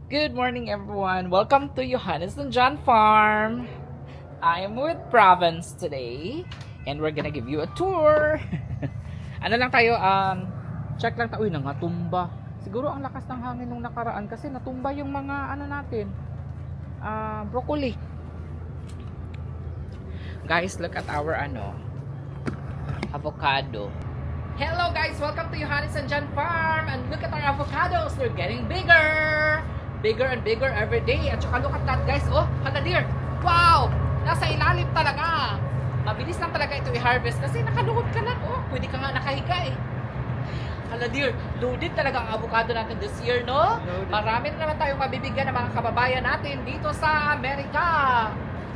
Good morning, everyone. Welcome to Johannes and John Farm. I am with Province today, and we're gonna give you a tour. Ano lang tayo, check lang tayo. Uy, nangatumba. Siguro ang lakas ng hangin nung nakaraan kasi natumba yung mga ano natin, broccoli. Guys, look at our avocado. Hello guys, welcome to Johannes and John Farm, and look at our avocados. They're getting bigger and bigger every day. At saka look at that guys, oh, hala dear, wow, nasa ilalim talaga. Mabilis lang talaga ito i-harvest kasi nakaluhod ka lang, oh, pwede ka nga nakahiga eh. Hala dear, loaded talaga ang avocado natin this year, no? Marami na naman tayong mabibigyan ng mga kababayan natin dito sa Amerika.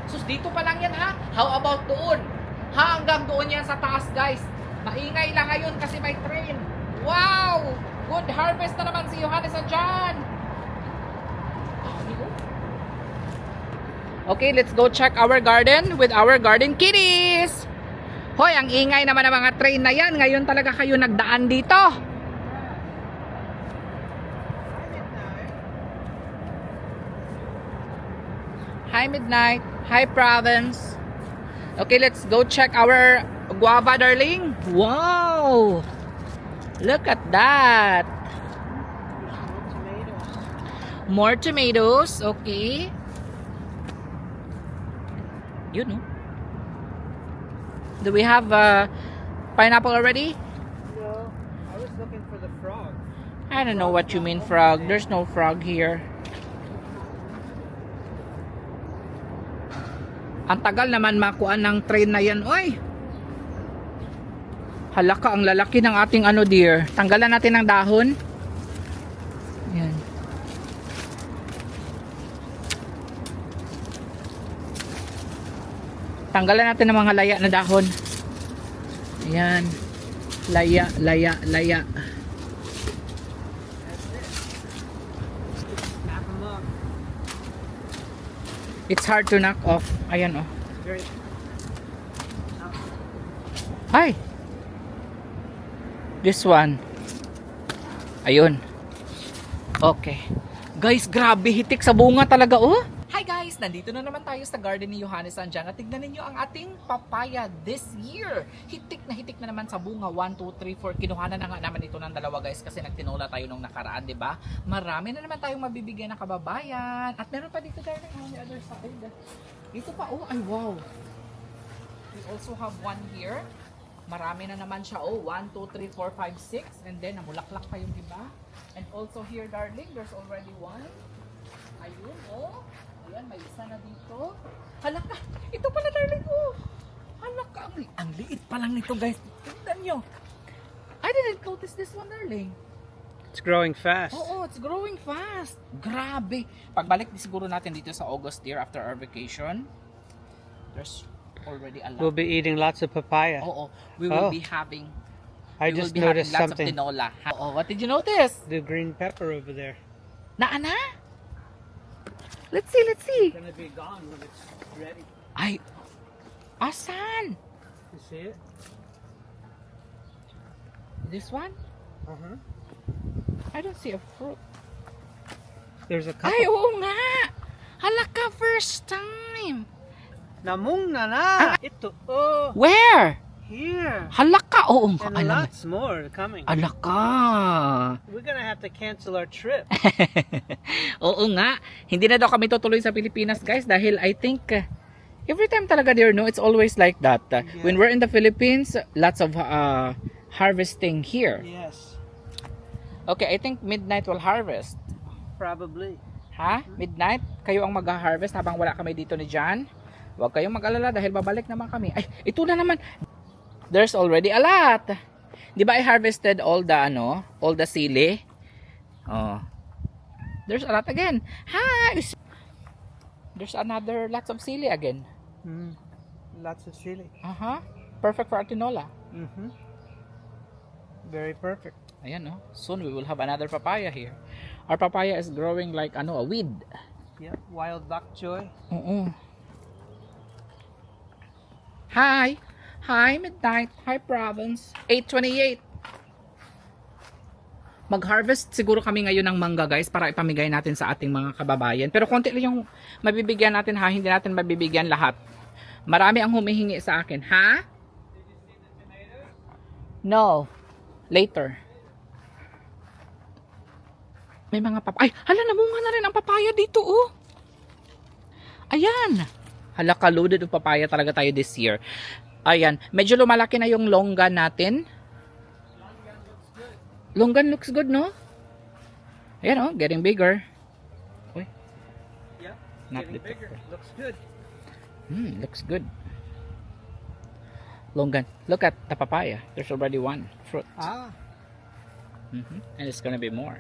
Sus, dito pa lang yan ha. How about doon? Ha, hanggang doon yan sa taas guys. Maingay lang ngayon kasi may train. Wow! Good harvest na naman si Johannes and John. Okay, let's go check our garden with our garden kitties. Hoy, ang ingay naman ng mga train na yan. Ngayon talaga kayo nagdaan dito. Hi, Midnight. Hi, Province. Okay, let's go check our guava, darling. Wow! Look at that. More tomatoes. Okay. You know. Do we have pineapple already? No, I was looking for the frog. I don't know what you mean, frog. There's no frog here. Ang tagal naman makuha ng train na yan. Oy! Halaka, ang lalaki ng ating dear. Tanggalan natin ng dahon. Yan. Tanggalan natin ng mga laya na dahon. Ayan. Laya. Snap them up. It's hard to knock off. Ayan oh. Very. Hi. This one. Ayun. Okay. Guys, grabe hitik sa bunga talaga oh. Hi guys, nandito na naman tayo sa garden ni Johannes and John. At tignan ninyo ang ating papaya this year. Hitik na naman sa bunga. 1, 2, 3, 4. Kinuhanan na nga naman ito ng dalawa guys kasi nagtinola tayo nung nakaraan, 'di ba? Marami na naman tayong mabibigyan ng kababayan. At meron pa dito darling on the other side. Dito pa oh, ay wow. We also have one here. Marami na naman siya oh. 1, 2, 3, 4, 5, 6. And then namulaklak pa yung iba. And also here darling, there's already one. Ayun oh. Ayan, may isa na dito. Halaka, ito pala darling oh. Halaka, ang liit pa lang nito guys. Tignan nyo. I didn't notice this one darling. It's growing fast. Oo, it's growing fast. Grabe. Pagbalik siguro natin dito sa August dear after our vacation. There's already a lot. We'll be eating lots of papaya. Oo, we will Oh. be having I we will just be having noticed lots something. of tinola. Oo, what did you notice? The green pepper over there. Naana? Let's see. It's gonna be gone when it's ready. Ay, asan? You see it? This one? Uh-huh. I don't see a fruit. There's a couple. Ay, oo nga! Halaka, first time! Namung na na! Ito. Oh, Where? here. Halaka, oo nga. And lots more coming. Halaka! We're gonna have to cancel our trip. Oo nga. Hindi na daw kami tutuloy sa Pilipinas, guys, dahil I think every time talaga there, no, it's always like that. When we're in the Philippines, lots of harvesting here. Yes, Okay, I think midnight will harvest. probably. Ha? Midnight? Kayo ang mag-harvest habang wala kami dito ni John? Huwag kayong mag-alala dahil babalik naman kami. Ay, ito na naman. There's already a lot. Di ba I harvested all the sili? Oh. There's a lot again. Hi! There's lots of sili again. Lots of chili. Perfect for tinola. Very perfect. Ayan, oh. Soon we will have another papaya here. Our papaya is growing like a weed. Yep, wild bok choy. Oo. Hi. Hi, Midnight. Hi, Province. 8:28. Mag-harvest siguro kami ngayon ng mangga guys para ipamigay natin sa ating mga kababayan. Pero konti lang yung mabibigyan natin ha, hindi natin mabibigyan lahat. Marami ang humihingi sa akin, ha? No. Later. May mga papaya. Ay, hala, namunga na rin ang papaya dito, oh. Ayan. Hala, loaded ng papaya talaga tayo this year. Ayan. Medyo lumalaki na yung longgan natin. Longgan looks good, no? Ayan, oh. Getting bigger. Uy. Yeah. Not Getting the bigger. Looks good. Looks good. Longgan. Look at the papaya. There's already one fruit. Ah. And it's gonna be more.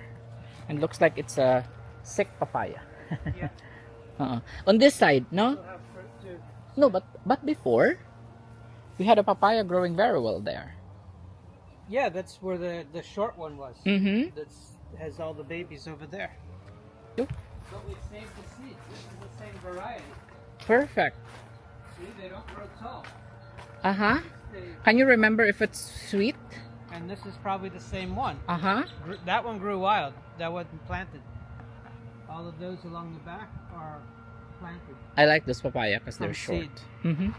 And looks like it's a sick papaya. Yeah. On this side, no? We'll have fruit too. No, but before, we had a papaya growing very well there. Yeah, that's where the short one was. Mm-hmm. That's has all the babies over there. Yep. But we saved the seeds. This is the same variety. Perfect. See, they don't grow tall. Uh-huh. They, Can you remember if it's sweet? and this is probably the same one. Uh-huh. That one grew wild. That wasn't planted. All of those along the back are planted. I like this papaya because they're From short. seed. Mm-hmm.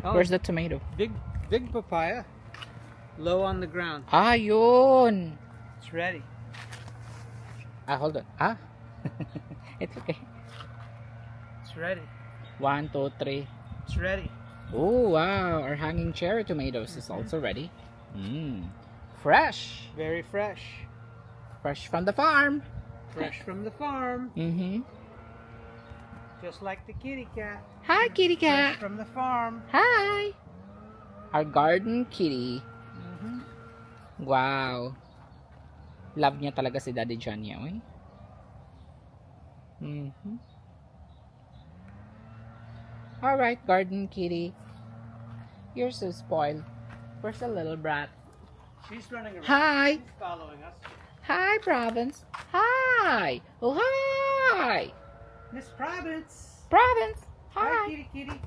Oh, Where's the tomato? big papaya? Low on the ground. Ah, yun. It's ready. Hold on. Ah. It's okay. It's ready. 1, 2, 3. It's ready. Oh, wow. Our hanging cherry tomatoes is also ready. Fresh. Very fresh. Fresh from the farm. Fresh from the farm. Mm-hmm. Just like the kitty cat. Hi, kitty Fresh cat. from the farm. Hi. Our garden kitty. Mm-hmm. Wow. Love niya talaga si Daddy John niya. Uy. Alright, garden kitty. You're so spoiled. Where's the little brat? She's running around. Hi. She's following us. Hi, Province. Hi. Oh, hi. Miss Province. Province. Hi, Hi. kitty kitty.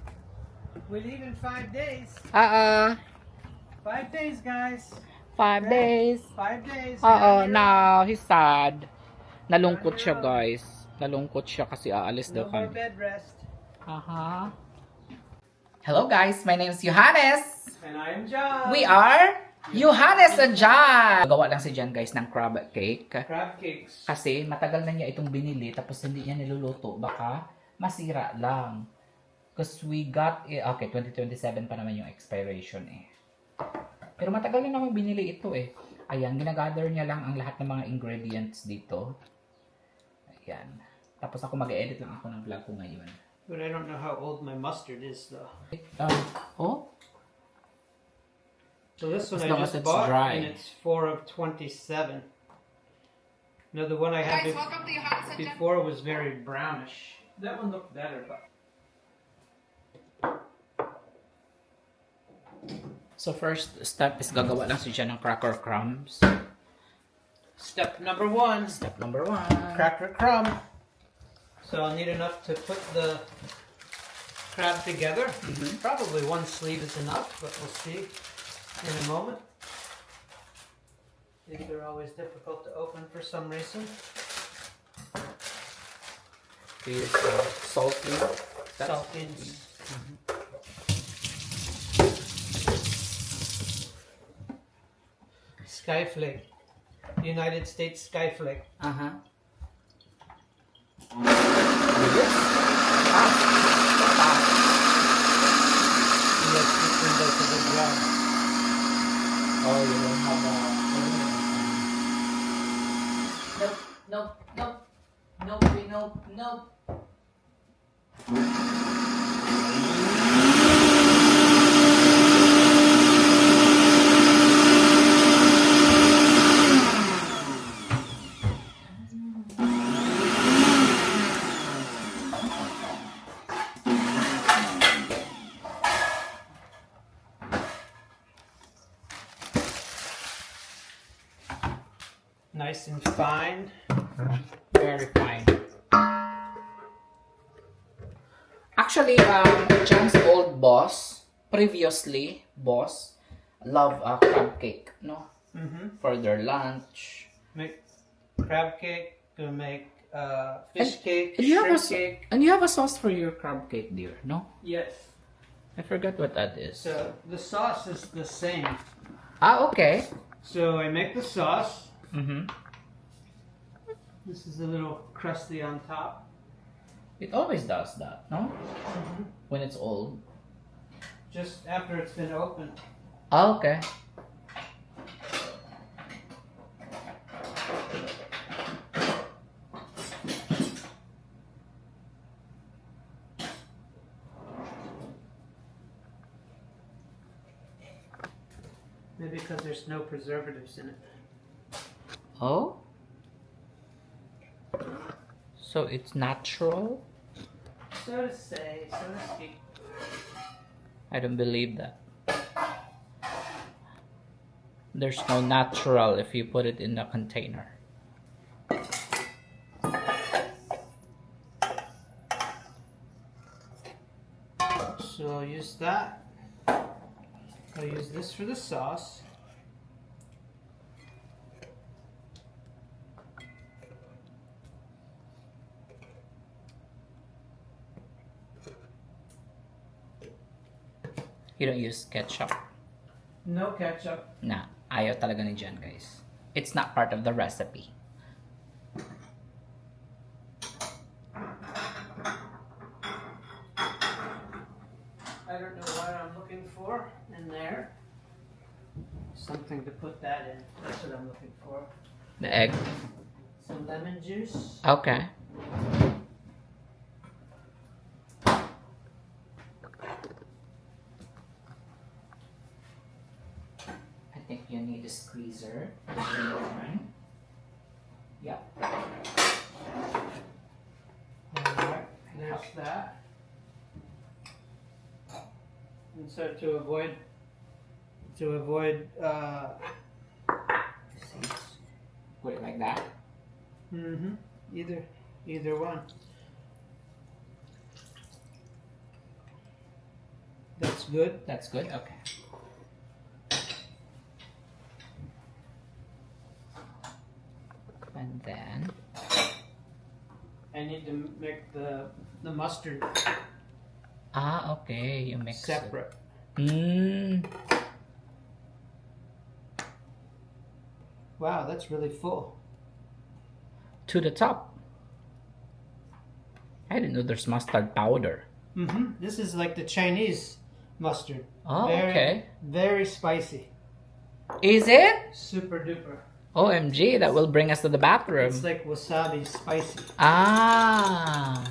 We leave in 5 days. 5 5 days, guys. 5 days. 5 days. No, he's sad. Nalungkot siya, guys. Nalungkot siya kasi aalis daw No more kami. bed rest. Hello, guys. My name is Johannes. And I am John. We are Johannes and John. Gawa lang si John, guys, ng crab cake. Crab cakes. Kasi matagal na niya itong binili tapos hindi niya niluluto. Baka masira lang. Because we got it. Okay, 2027 pa naman yung expiration eh. Pero matagal na naman binili ito eh. Ayan, ginagather niya lang ang lahat ng mga ingredients dito. Ayan. Tapos ako mag-edit lang ako ng vlog ko ngayon. But I don't know how old my mustard is, though. Oh? So this one As I long as just it's bought, dry. and it's 4 of 27. No, the one I had before was very brownish. That one looked better, but... So first step is gagawa lang siya ng cracker crumbs. Step number 1. Step number 1. Cracker crumb. So I'll need enough to put the crab together. Probably 1 sleeve is enough, but we'll see in a moment. These are always difficult to open for some reason. Use salty. Saltines. Skyflake. United States Skyflake. Uh-huh. Yes, this one does a good job. Oh, you don't have a... Nope, nope, nope. Nope, nope, nope. Nice and fine. Very fine. Actually, John's old boss, previously boss, love crab cake, no? Mm-hmm. For their lunch. crab cake. Gonna make fish cake, And you have shrimp cake. and you have a sauce for your crab cake, dear. No, Yes. I forgot what that is. So the sauce is the same. Ah, okay. So I make the sauce. Mm-hmm. This is a little crusty on top. It always does that, no? When it's old. Just after it's been opened. Ah, okay. Maybe because there's no preservatives in it. Oh? So it's natural? So to say, so to speak. I don't believe that. There's no natural if you put it in a container. So I'll use that. I'll use this for the sauce. You don't use ketchup. No ketchup. Nah, ayaw talaga ni Jen, guys. It's not part of the recipe. I don't know what I'm looking for in there. Something to put that in. That's what I'm looking for. The egg. Some lemon juice. Okay. I think you need a squeezer. Yeah. Alright, there's that. And so to avoid Put it like that. either one. That's good. That's good. Okay. And then I need to make the mustard okay, you mix separate. it. Wow, that's really full. To the top. I didn't know there's mustard powder. This is like the Chinese mustard. Oh, very, okay. Very spicy. Is it? Super duper. OMG, that will bring us to the bathroom. It's like wasabi spicy. Ah.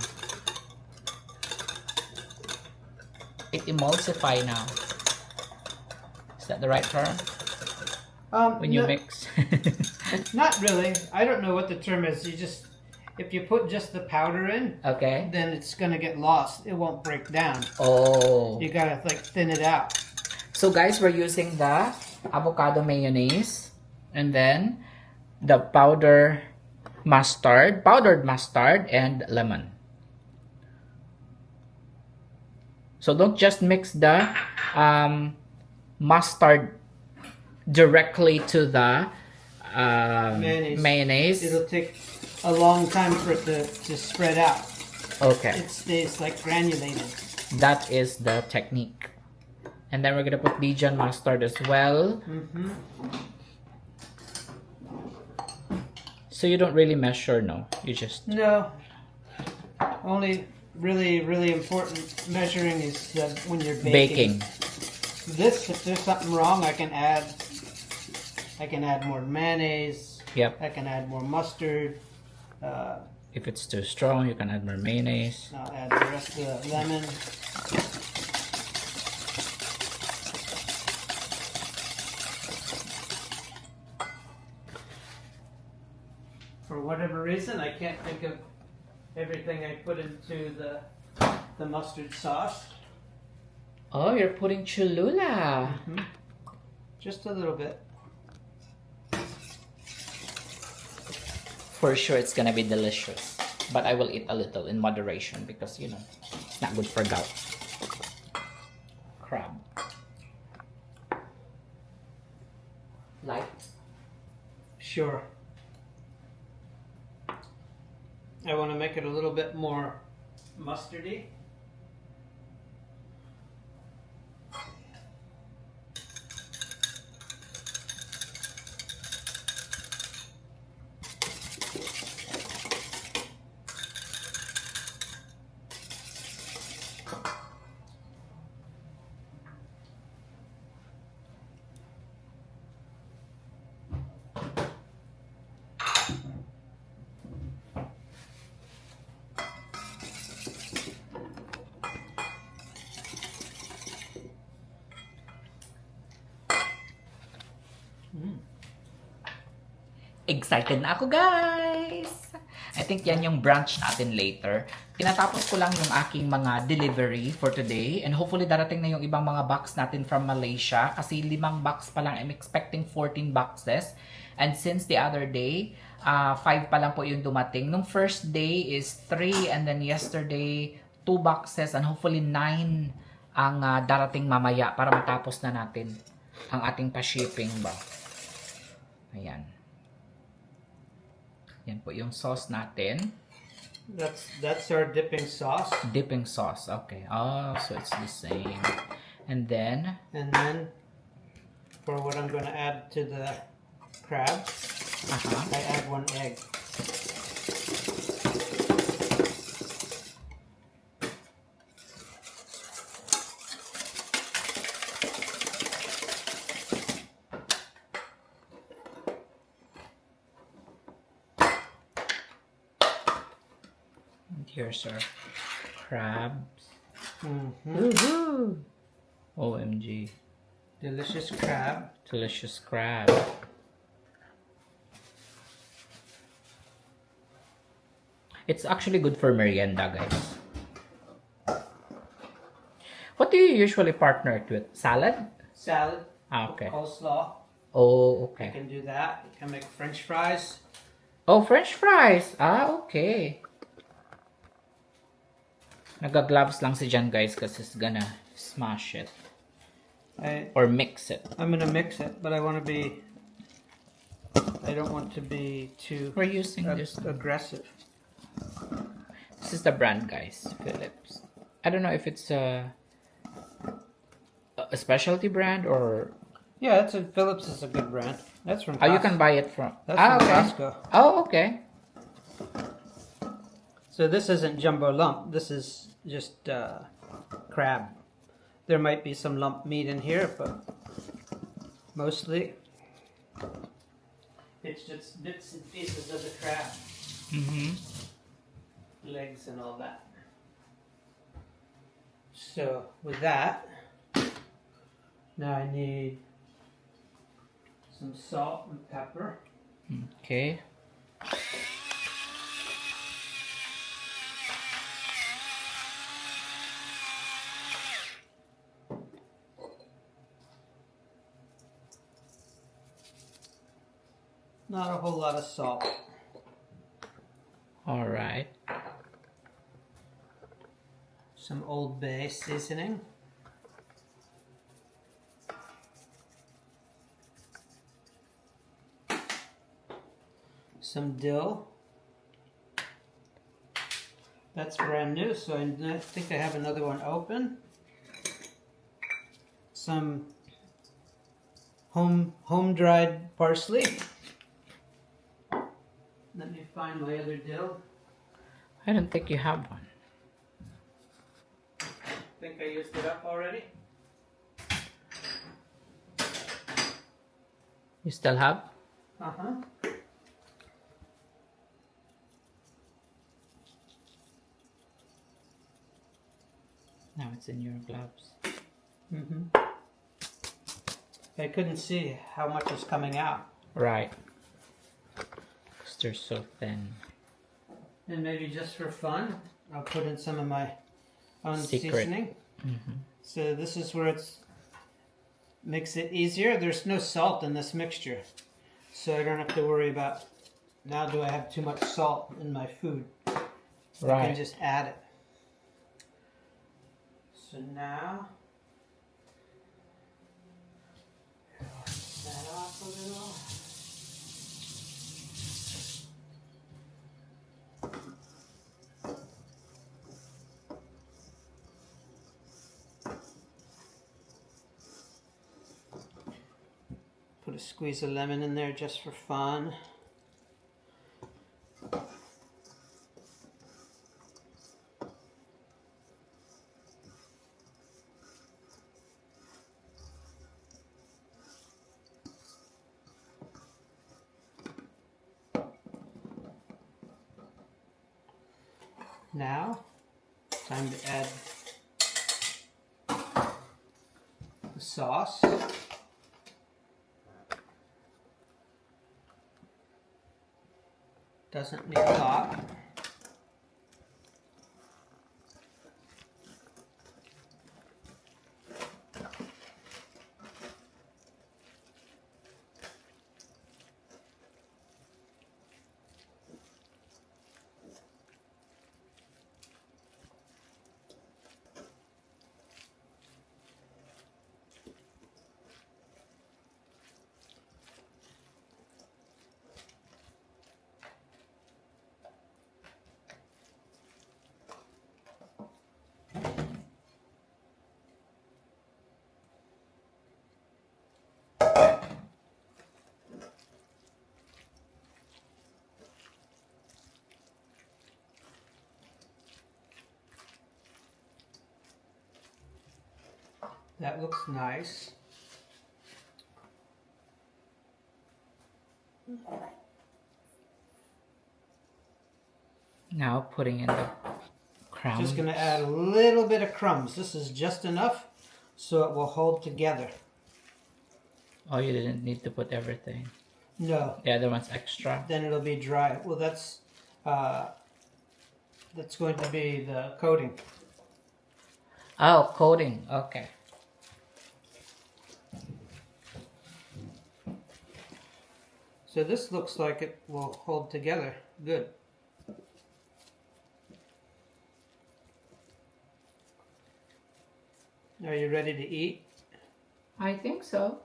It emulsify now. Is that the right term? When you no, mix. Not really. I don't know what the term is. You just, if you put just the powder in, Okay. then it's gonna get lost. It won't break down. Oh. You gotta like thin it out. So guys, we're using the avocado mayonnaise and then the powdered mustard, and lemon. So don't just mix the mustard directly to the mayonnaise. It'll take a long time for it to spread out. Okay, It stays like granulated. that is the technique. And then we're gonna put Dijon mustard as well. So you don't really measure, no? You just... No. Only really important measuring is when you're baking. This, if there's something wrong, I can add more mayonnaise. Yep. I can add more mustard. If it's too strong, you can add more mayonnaise. I'll add the rest of the lemon. For whatever reason, I can't think of everything I put into the mustard sauce. Oh, you're putting Cholula. Just a little bit. For sure, it's gonna be delicious. But I will eat a little in moderation because, you know, it's not good for gout. Crab. Light. Sure. I want to make it a little bit more mustardy. Excited na ako, guys! I think yan yung brunch natin later. Tinatapos ko lang yung aking mga delivery for today. And hopefully darating na yung ibang mga box natin from Malaysia. Kasi 5 box pa lang. I'm expecting 14 boxes. And since the other day, 5 pa lang po yung dumating. Nung first day is 3. And then yesterday, 2 boxes. And hopefully 9 ang darating mamaya para matapos na natin ang ating pa-shipping ba. Ayan. Yan po yung sauce natin. That's our dipping sauce. Dipping sauce. Okay. Oh, so it's the same. And then for what I'm going to add to the crab, I add 1 egg. Here's our crabs. OMG. Delicious crab. Delicious crab. It's actually good for merienda, guys. What do you usually partner it with? Salad? Salad. Okay. Coleslaw. Oh, You okay. can do that. You can make French fries. Oh, French fries. Okay. Nagagloves lang si Jan, guys, kasi he's gonna smash it. Or mix it. I'm gonna mix it, but I want to be. I don't want to be too We're using this. aggressive. This is the brand, guys. Philips. I don't know if it's a specialty brand or. Yeah, Philips is a good brand. That's from. Oh, you Costco. can buy it from. That's from okay. Costco. Oh, okay. So this isn't jumbo lump. This is just crab. There might be some lump meat in here, but mostly it's just bits and pieces of the crab. Legs and all that. So with that, now I need some salt and pepper. Okay. Not a whole lot of salt. All right. Some Old Bay seasoning. Some dill. That's brand new, so I think I have another one open. Some home dried parsley. Let me find my other dill. I don't think you have one. Think I used it up already? You still have? Uh-huh. Now it's in your gloves. I couldn't see how much is coming out. Right. Because they're so thin. And maybe just for fun, I'll put in some of my own Secret. seasoning. So this is where it makes it easier. There's no salt in this mixture. So I don't have to worry about, now do I have too much salt in my food? I Right. can just add it. So now, that off a little. Put a squeeze of lemon in there just for fun. Now, time to add the sauce. Doesn't need a lot. That looks nice. Now putting in the crumbs. Just going to add a little bit of crumbs. This is just enough so it will hold together. Oh, you didn't need to put everything. No. The other one's extra. Then it'll be dry. Well, that's going to be the coating. Oh, coating. Okay. So this looks like it will hold together good. Are you ready to eat? I think so.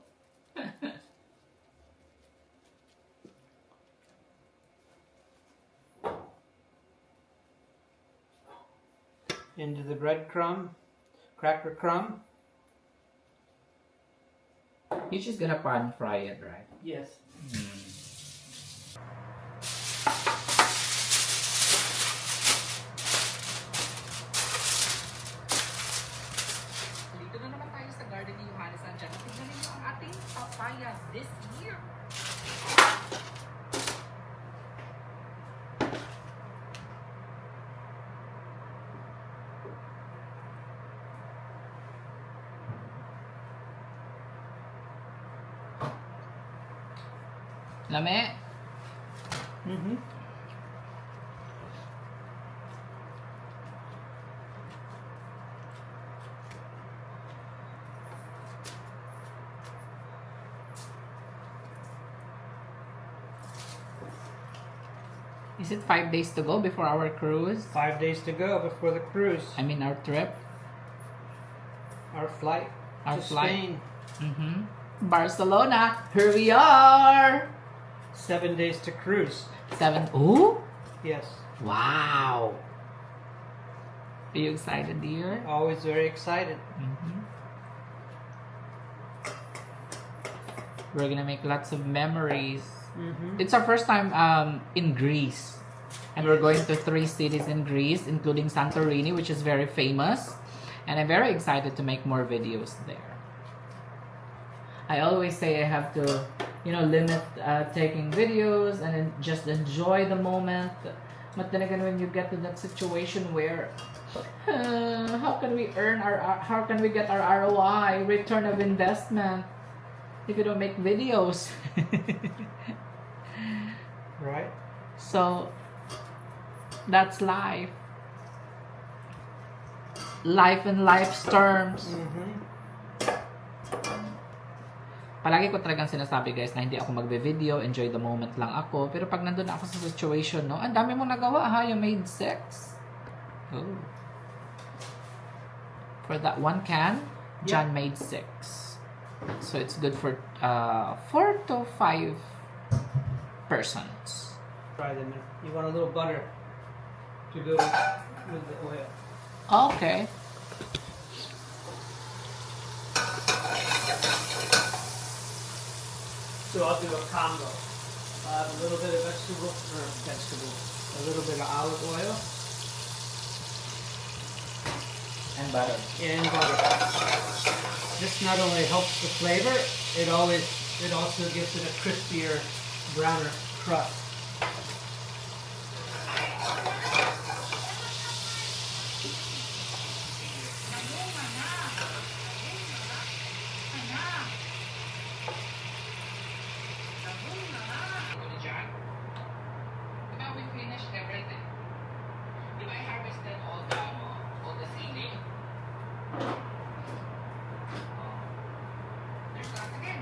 Into the breadcrumb, cracker crumb. You're just gonna pan fry it, right? Yes. Dito na naman tayo sa garden ni Johannes Sanjan. Tignan niyo ang ating papaya this year. Lame. Mm-hmm. Is it 5 days to go before our cruise? 5 days to go before the cruise. I mean our trip? Our flight Our to flight. Spain. Mm-hmm. Barcelona. Here we are. 7 days to cruise. 7. Ooh. Yes. Wow. Are you excited, dear? Always very excited. Mm-hmm. We're gonna make lots of memories. Mm-hmm. It's our first time in Greece. And we're going to 3 cities in Greece, including Santorini, which is very famous. And I'm very excited to make more videos there. I always say I have to, limit taking videos and just enjoy the moment. But then again, when you get to that situation where, how can we get our ROI, return of investment, if you don't make videos? Right? So, that's life. Life in life's terms. Mm-hmm. Palagi ko talagang sinasabi, guys, na hindi ako magbe-video, enjoy the moment lang ako. Pero pag nandun ako sa situation, ang dami mo nagawa, ha? You made 6. Oh. For that 1 can, John made 6. So it's good for 4 to 5 persons. Fry them in. You want a little butter to go with the oil. Okay. So I'll do a combo. I'll have a little bit of a little bit of olive oil And butter. and butter. This not only helps the flavor, it also gives it a crispier, browner crust. We finished everything. I harvested all the seedling. There's that again.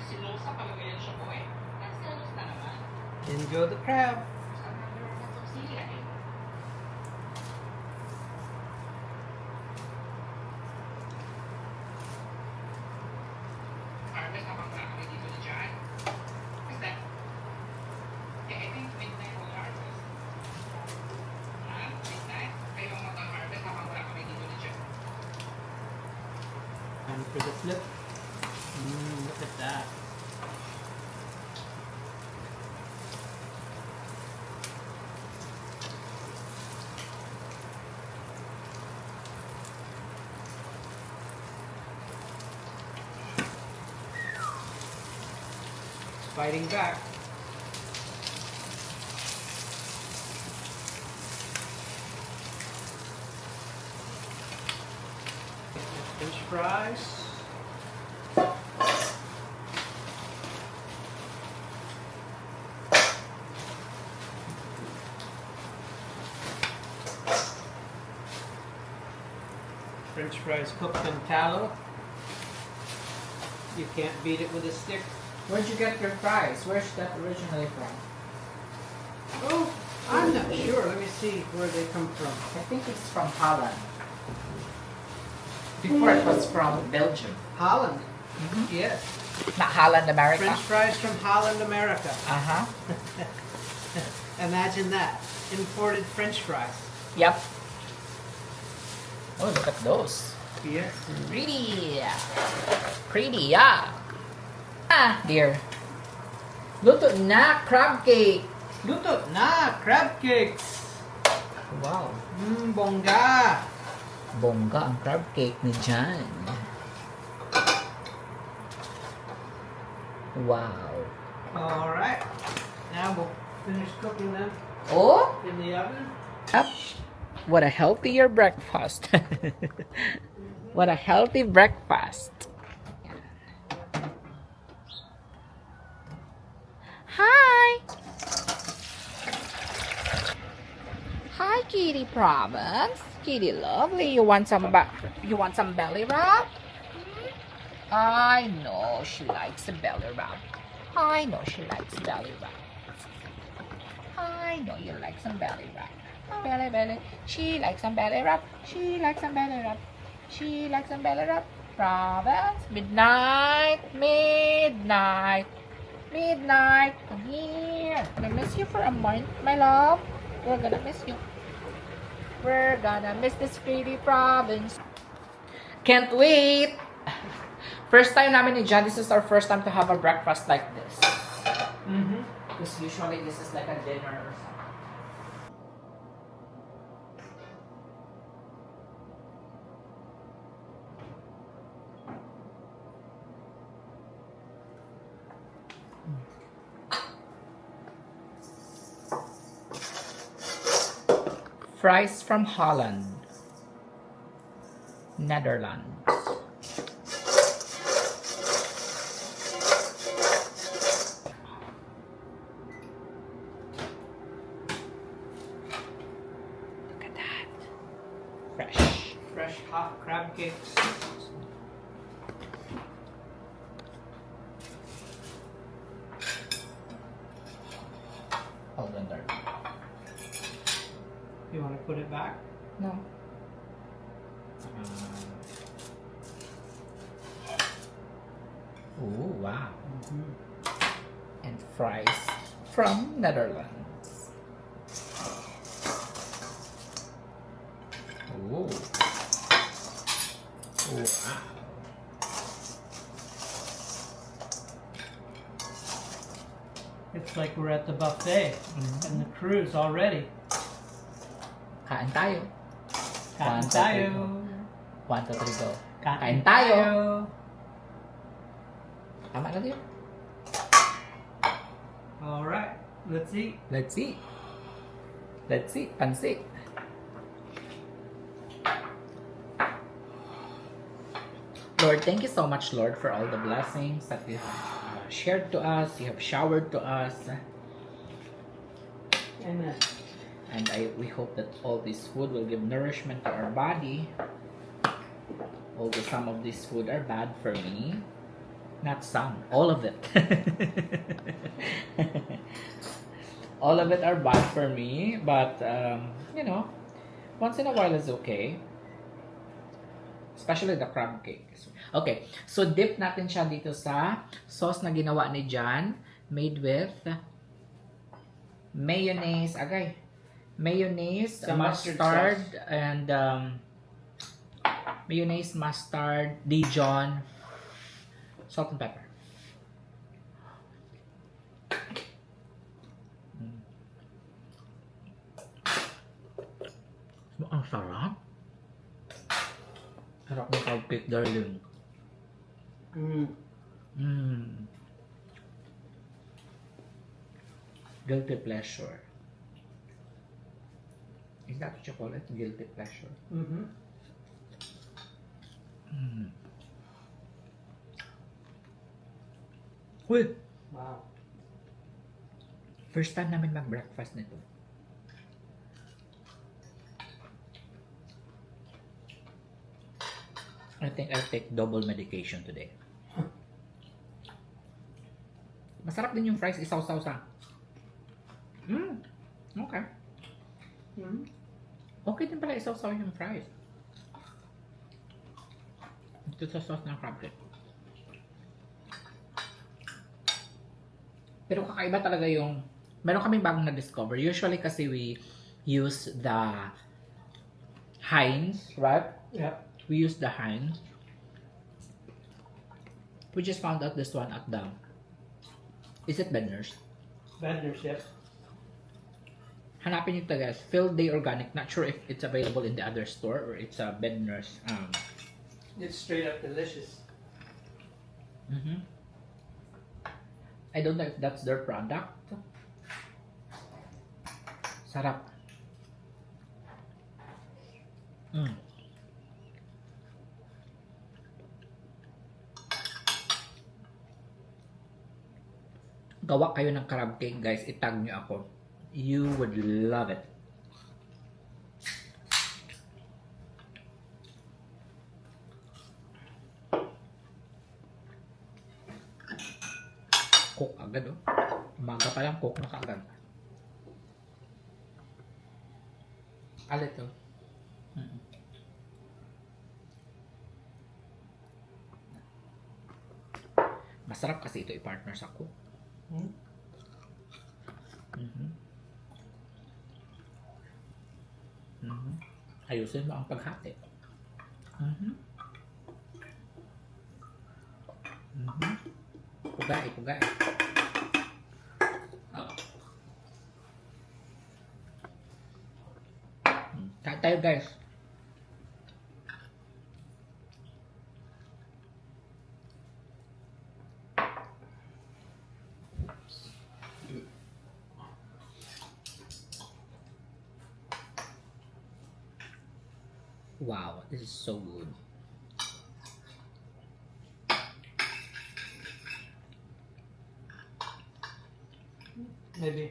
Sinusa pala ganyan siya po eh. Nagsinusa na naman. In go the crab. Saan na meron na itong sili eh? Harvest na bang kami dito ni John? Is that? Yeah, I think midnight will harvest. Ha? Midnight? Kayo ang mag-harvest habang wala kami dito ni John. Time for the flip. Look at that. Fighting back. French fries. French fries cooked in tallow. You can't beat it with a stick. Where'd you get your fries? Where's that originally from? Oh, I'm not sure. Let me see where they come from. I think it's from Holland. Before it was from Belgium. Holland. Mm-hmm. Yes. Not Holland, America. French fries from Holland, America. Uh-huh. Imagine that. Imported French fries. Yep. Oh, look at those. Yes. Pretty. Pretty, yeah. Ah, dear. Luto na crab cake. Luto na crab cakes. Wow. Bongga. Bongga ang crab cake ni John. Wow. All right. Now we'll finish cooking them Oh? in the oven. Yep. What a healthier breakfast. What a healthy breakfast. Hi. Hi, Kitty Province. Kitty lovely. You want some belly rub? I know she likes a belly rub. I know she likes belly rub. I know you like some belly rub. Belly, belly. She likes some belly rub. She likes some belly rub. She likes some belly rub. Province. Midnight. Midnight. Midnight. Come here. I miss you for a month, my love. We're gonna miss you. We're gonna miss this pretty province. Can't wait. First time namin ni John. This is our first time to have a breakfast like this. Mm-hmm. Because usually this is like a dinner or something. Fries from Holland, Netherlands. Look at that. Fresh. Fresh hot crab cakes. Hold on there. You want to put it back? No. Ooh, wow. And fries from Netherlands. Ooh. Wow. looks like we're at the buffet and the cruise already. Kain tayo. Kain One, two, tayo. 1, 2, 3, go. Kain Kain tayo. tayo. Tama na din. All right, let's eat. Let's see. Let's see. Pansit. Lord, thank you so much, Lord, for all the blessings that you have shared to us, you have showered to us. Amen. And we hope that all this food will give nourishment to our body. Although some of this food are bad for me. Not some, all of it. All of it are bad for me, but you know, once in a while is okay. Especially the crab cake. Okay, so dip natin siya dito sa sauce na ginawa ni John, made with mayonnaise, mayonnaise, Some mustard mustard, sauce. and mayonnaise, mustard, Dijon, salt and pepper. Ang sarap. Sarap ng crab cake, darling. Guilty pleasure. Is that what you call it? Guilty pleasure. Mm-hmm. Uy! Wow. First time namin mag-breakfast nito. I think I'll take double medication today. Masarap din yung fries, isaw-saw sa. Okay. Okay din pala isaw-saw yung fries. Ito sa sauce ng crab cake. Pero kakaiba talaga yung, meron kaming bagong na-discover. Usually kasi we use the Heinz, right? Yep. We use the Heinz. We just found out this one at the, is it Bednar's? Bednar's, yep. Hanapin nyo ito guys, Field Day Organic. Not sure if it's available in the other store or it's a Bednar's. It's straight up delicious. I don't know if that's their product. Sarap. Gawa kayo ng crab cake guys, itag nyo ako. You would love it. Cook agad oh. Umaga pa lang cook na kaagad. Alit oh. Masarap kasi ito i-partner sa cook. Ayusin mo ang paghati. Pugay, pugay. Kain tayo guys. Wow, this is so good. Maybe.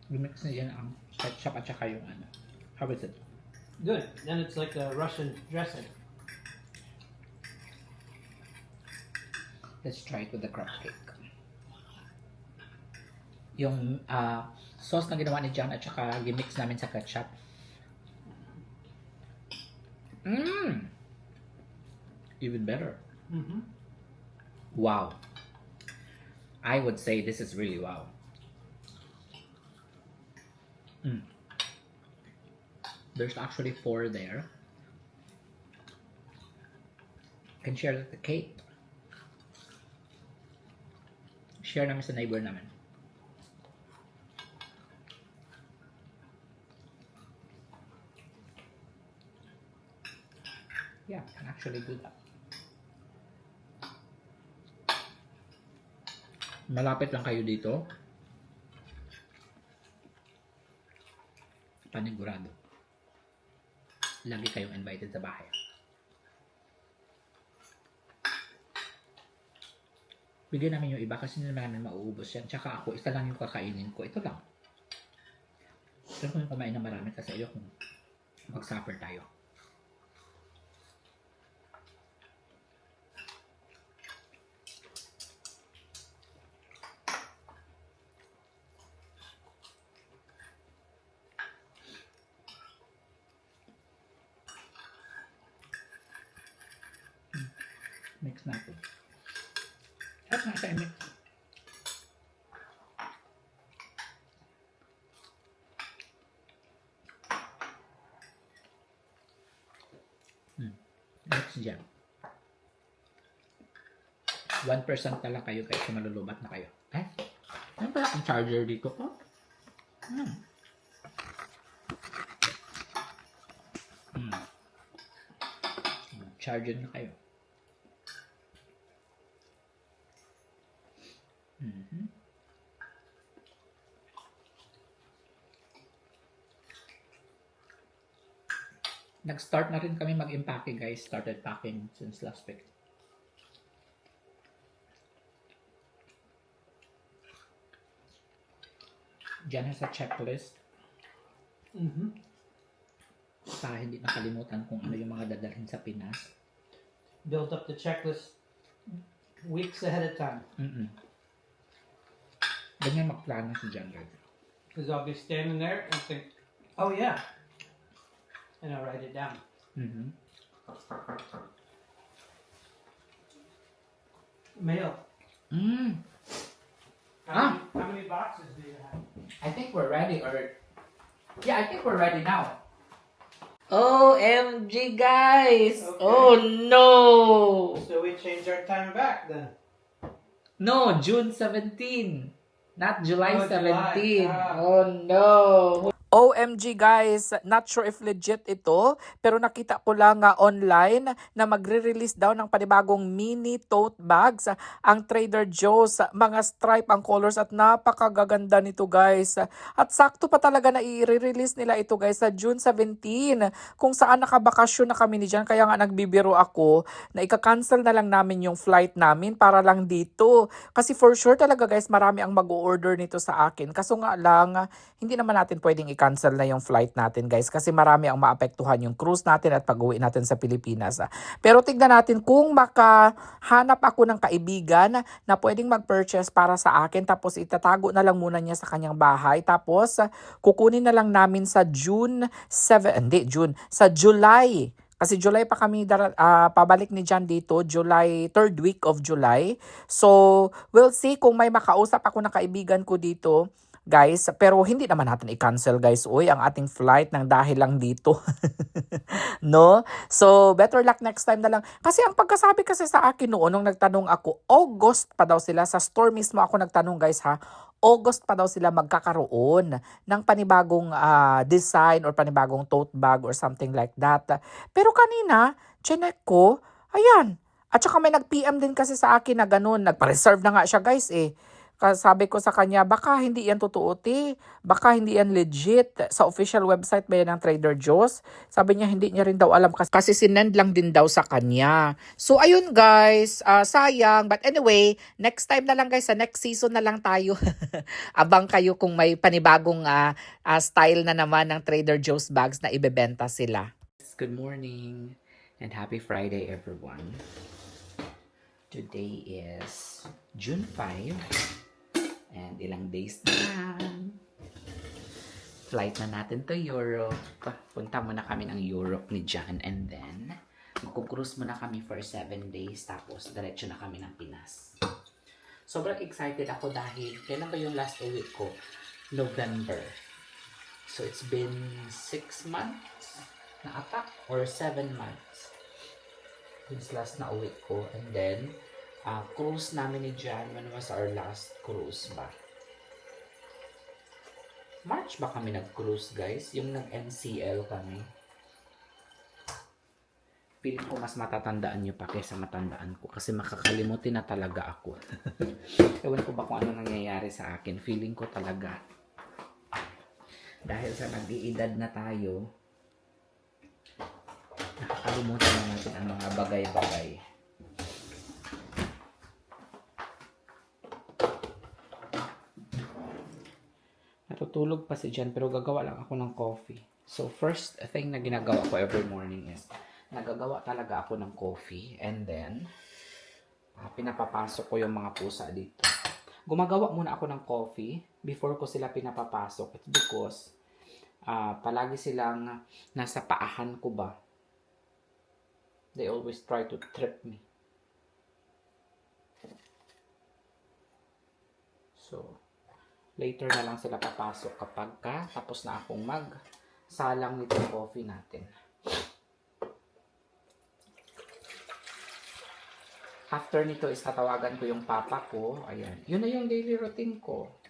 Gimix na yan ang ketchup at saka yung ano. How is it? Good. Then it's like a Russian dressing. Let's try it with the crab cake. Yung sauce na ginawa ni John at saka gimix namin sa ketchup. Even better. Wow. I would say this is really wow. There's actually 4 there. Can share the cake. Share namin sa neighbor namin. Yeah, I can actually do that. Malapit lang kayo dito. Panigurado. Lagi kayong invited sa bahay. Bigyan namin yung iba kasi hindi naman namin mauubos yan. Tsaka ako, isa lang yung kakainin ko. Ito lang. Pero kung kumain na marami kasi ayoko mag-suffer tayo. Mix natin. At nasa mix. Mix dyan. 1% na lang kayo kasi malulubat na kayo. Eh? Ano ba ang charger dito ko? Charger na kayo. Nag-start na rin kami mag-impake guys. Started packing since last week. Diyan sa checklist. Para hindi nakalimutan kung ano yung mga dadalhin sa Pinas. Build up the checklist weeks ahead of time. Ganyan magplano si John guys. Because I'll be standing there and think, oh yeah. And I'll write it down. Mail. How many boxes do you have? I think we're ready yeah, I think we're ready now. OMG guys! Okay. Oh no! So we change our time back then. No, June 17. Not July Oh, 17. July. Oh no! OMG guys, not sure if legit ito, pero nakita ko lang online na magre-release daw ng panibagong mini tote bags ang Trader Joe's. Mga stripe ang colors at napakagaganda nito guys. At sakto pa talaga na i-release nila ito guys sa June 17 kung saan nakabakasyon na kami ni Jan. Kaya nga nagbibiro ako na ika-cancel na lang namin yung flight namin para lang dito. Kasi for sure talaga guys, marami ang mag-order nito sa akin. Kaso nga lang, hindi naman natin pwedeng i-cancel na yung flight natin guys kasi marami ang maapektuhan yung cruise natin at pag-uwi natin sa Pilipinas. Pero tignan natin kung makahanap ako ng kaibigan na pwedeng mag-purchase para sa akin tapos itatago na lang muna niya sa kanyang bahay tapos kukunin na lang namin sa sa July. Kasi July pa kami pabalik ni John dito, July, 3rd week of July. So, we'll see kung may makausap ako ng kaibigan ko dito. Guys, pero hindi naman natin i-cancel guys. Uy, ang ating flight ng dahil lang dito. No? So, better luck next time na lang. Kasi ang pagkasabi kasi sa akin noon, nung nagtanong ako, August pa daw sila. Sa store mismo ako nagtanong guys ha. August pa daw sila magkakaroon ng panibagong design or panibagong tote bag or something like that. Pero kanina, chinek ko, ayan. At saka may nag-PM din kasi sa akin na ganun. Nagpa-reserve na nga siya guys eh. Sabi ko sa kanya, baka hindi yan totoo, ti. Baka hindi yan legit. Sa official website ba yan ng Trader Joe's? Sabi niya, hindi niya rin daw alam kasi sinend lang din daw sa kanya. So, ayun guys, sayang. But anyway, next time na lang guys, sa next season na lang tayo. Abang kayo kung may panibagong style na naman ng Trader Joe's bags na ibebenta sila. Good morning and happy Friday everyone. Today is June 5. And ilang days na lang. Flight na natin to Europe. Punta muna kami ng Europe ni John. And then, magkukruise muna kami for 7 days. Tapos, diretso na kami ng Pinas. Sobrang excited ako dahil, kailan ba yung last uwi ko? November. So, it's been 6 months na ata? Or 7 months. Since last na uwi ko. And then, cruise namin ni Jan. When was our last cruise ba? March ba kami nag-cruise, guys? Yung nag-NCL kami. Feeling ko mas matatandaan nyo pa kaysa matandaan ko kasi makakalimutin na talaga ako. Ewan ko ba kung ano nangyayari sa akin. Feeling ko talaga dahil sa nag-iedad na tayo, nakakalimutan na natin ang mga bagay-bagay. Natutulog pa si Jan pero gagawa lang ako ng coffee. So first thing na ginagawa ko every morning is nagagawa talaga ako ng coffee and then pinapapasok ko yung mga pusa dito. Gumagawa muna ako ng coffee before ko sila pinapapasok. It's because palagi silang nasa paahan ko ba. They always try to trip me. So later na lang sila papasok kapag tapos na akong magsalang nitong coffee natin. After nito is tatawagan ko yung papa ko. Ayan. Yun na yung daily routine ko.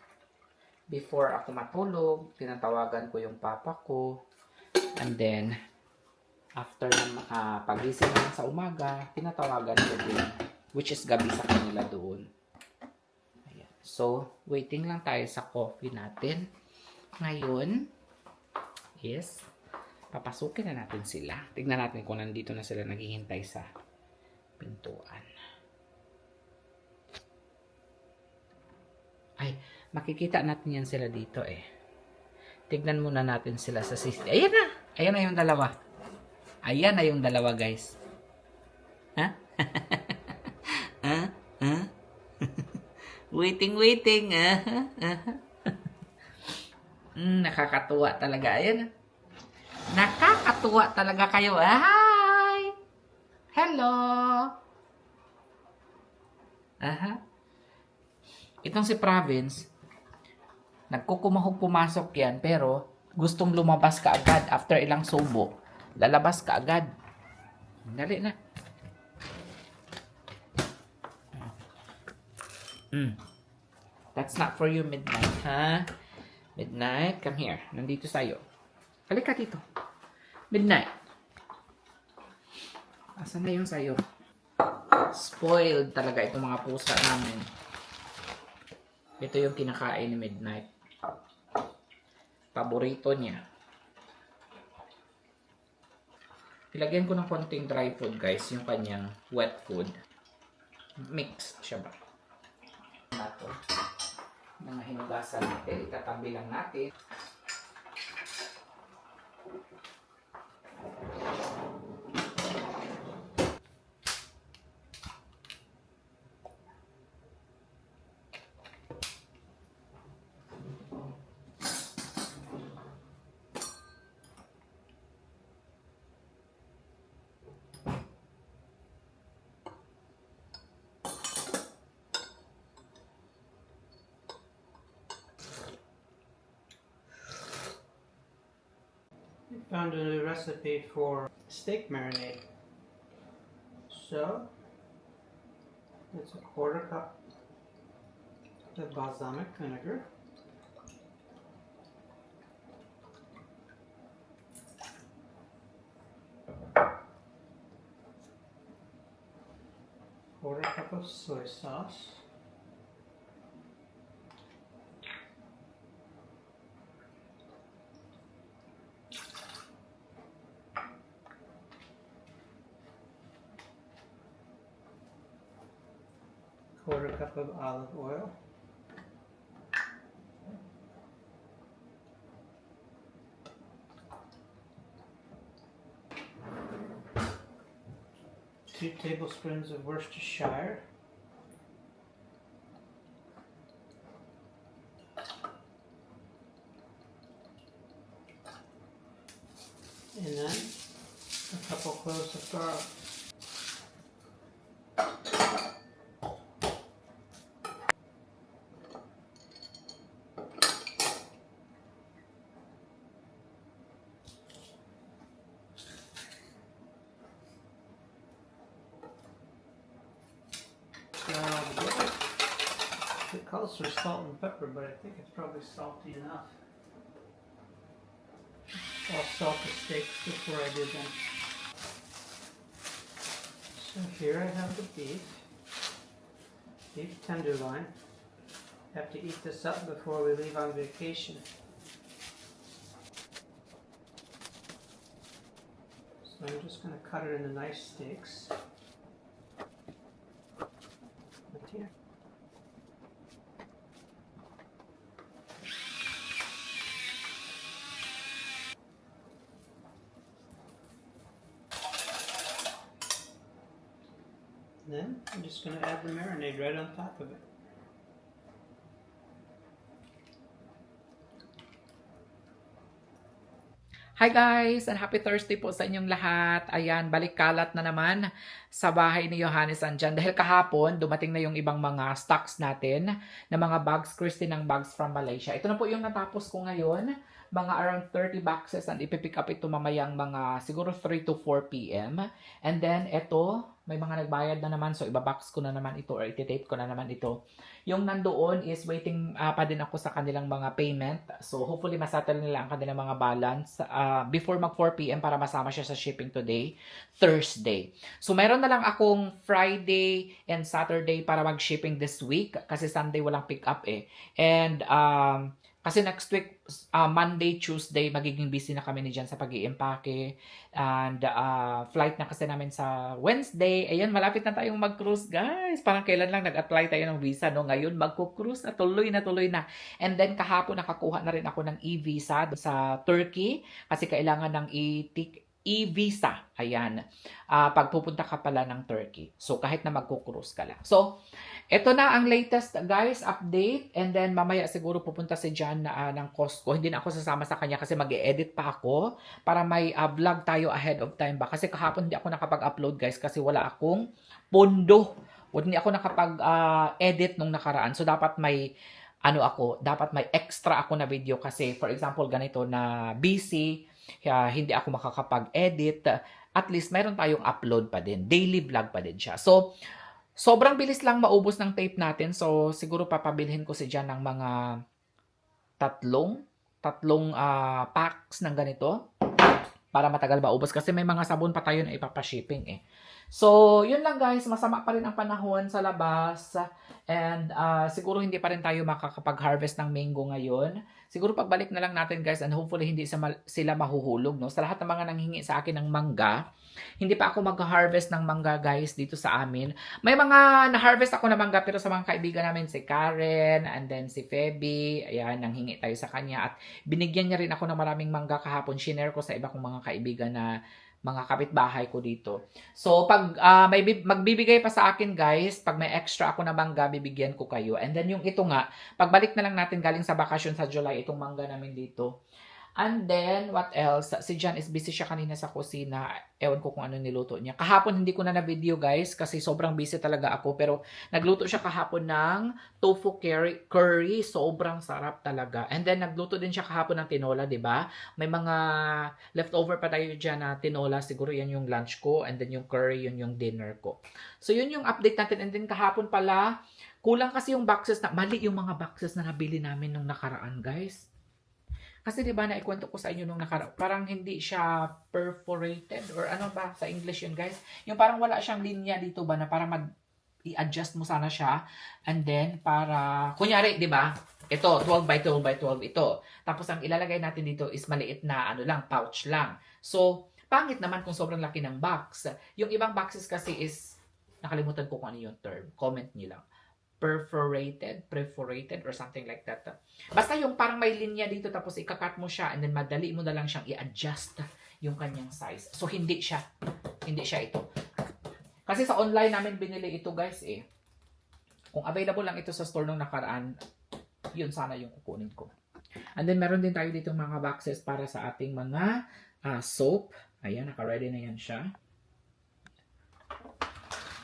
Before ako matulog, tinatawagan ko yung papa ko. And then, after pagising naman sa umaga, tinatawagan ko din. Which is gabi sa kanila doon. So, waiting lang tayo sa coffee natin. Ngayon, is, papasukin na natin sila. Tignan natin kung nandito na sila naghihintay sa pintuan. Ay, makikita natin yan sila dito eh. Tignan muna natin sila sa CCTV. Ayan na! Ayan na yung dalawa. Ayan na yung dalawa, guys. Ha? Ha? Ha? Waiting. Nakakatuwa talaga. Ayan. Nakakatuwa talaga kayo. Hi! Hello! Aha. Itong si Province, nagkukumahog pumasok yan, pero gustong lumabas ka agad after ilang subo. Lalabas ka agad. Dali na. That's not for you, Midnight, ha? Midnight, come here. Nandito sa'yo. Halika dito. Midnight. Asan na yung sa'yo? Spoiled talaga itong mga pusa namin. Ito yung kinakain ni Midnight. Paborito niya. Ilagyan ko ng konting dry food, guys. Yung kanyang wet food. Mix siya ba? Ito. Mga hinugasan natin. Itatabi lang natin. Found a new recipe for steak marinade. So, it's a 1/4 cup of balsamic vinegar, quarter cup of soy sauce, quarter cup of olive oil, two tablespoons of Worcestershire, and then a couple cloves of garlic. calls for salt and pepper, but I think it's probably salty enough. I'll salt the steaks before I do them. So here I have the beef tenderloin. Have to eat this up before we leave on vacation. So I'm just going to cut it into nice steaks. Right here. Then I'm just going to add the marinade right on top of it. Hi guys, and happy Thursday po sa inyong lahat. Ayan, balik kalat na naman sa bahay ni Johannes andyan. Dahil kahapon, dumating na yung ibang mga stocks natin na mga bags, Christy ng bags from Malaysia. Ito na po yung natapos ko ngayon. Mga around 30 boxes and ipipick up ito mamayang mga siguro 3 to 4 p.m. And then ito, may mga nagbayad na naman so ibabox ko na naman ito or ititape ko na naman ito. Yung nandoon is waiting pa din ako sa kanilang mga payment. So hopefully masettle nila ang kanilang mga balance before mag 4 p.m. para masama siya sa shipping today, Thursday. So mayroon na lang akong Friday and Saturday para mag-shipping this week kasi Sunday walang pick up eh. And kasi next week, Monday, Tuesday, magiging busy na kami ni Jan sa pag-i-impake. And flight na kasi namin sa Wednesday. Ayan, malapit na tayong mag-cruise, guys. Parang kailan lang nag-apply tayo ng visa, no? Ngayon, magko-cruise na, tuloy na. And then, kahapon, nakakuha na rin ako ng e-visa sa Turkey. Kasi kailangan ng e-visa. Ayan. Pagpupunta ka pala ng Turkey. So, kahit na magko-cruise ka lang. So, ito na ang latest, guys, update. And then, mamaya siguro pupunta si Jan ng Costco. Hindi na ako sasama sa kanya kasi mag-e-edit pa ako para may vlog tayo ahead of time ba. Kasi kahapon hindi ako nakapag-upload, guys, kasi wala akong pondo. Hindi ako nakapag-edit nung nakaraan. So, dapat may dapat may extra ako na video kasi, for example, ganito na busy, hindi ako makakapag-edit. At least, mayroon tayong upload pa din. Daily vlog pa din siya. So, sobrang bilis lang maubos ng tape natin. So, siguro papabilhin ko si Jan ng mga tatlong packs ng ganito para matagal maubos. Kasi may mga sabon pa tayo na ipapashipping eh. So, yun lang guys. Masama pa rin ang panahon sa labas. And siguro hindi pa rin tayo makakapag-harvest ng mango ngayon. Siguro pagbalik na lang natin guys and hopefully hindi sila mahuhulog. No? Sa lahat ng mga nanghingi sa akin ng mangga, hindi pa ako mag-harvest ng mangga guys dito sa amin. May mga na-harvest ako na mangga pero sa mga kaibigan namin si Karen and then si Feby. Ayan, nanghingi tayo sa kanya. At binigyan niya rin ako ng maraming mangga kahapon. Shinare ko sa iba kong mga kaibigan na mga kapitbahay ko dito. So, pag magbibigay pa sa akin guys, pag may extra ako na mangga, bibigyan ko kayo. And then yung ito nga, pagbalik na lang natin galing sa bakasyon sa July, itong mangga namin dito. And then, what else? Si Jan is busy siya kanina sa kusina. Ewan ko kung ano niluto niya. Kahapon hindi ko na na-video guys kasi sobrang busy talaga ako. Pero nagluto siya kahapon ng tofu curry. Sobrang sarap talaga. And then nagluto din siya kahapon ng tinola, 'di ba? May mga leftover pa tayo dyan na tinola. Siguro yan yung lunch ko. And then yung curry, yun yung dinner ko. So yun yung update natin. And then kahapon pala, kulang kasi yung boxes na, mali yung mga boxes na nabili namin nung nakaraan guys. Kasi diba naikwento ko sa inyo nung parang hindi siya perforated or ano ba sa English yun guys. Yung parang wala siyang linya dito ba na para i-adjust mo sana siya. And then para, kunyari diba, ito 12 by 12 by 12 ito. Tapos ang ilalagay natin dito is maliit na pouch lang. So, pangit naman kung sobrang laki ng box. Yung ibang boxes kasi is, nakalimutan ko kung ano yung term. Comment nyo lang. Perforated or something like that. Basta yung parang may linya dito tapos ikakat mo siya and then madali mo na lang siyang i-adjust yung kanyang size. So hindi siya ito. Kasi sa online namin binili ito guys eh. Kung available lang ito sa store nung nakaraan, yun sana yung kukunin ko. And then meron din tayo dito mga boxes para sa ating mga soap. Ayan, naka-ready na yan siya.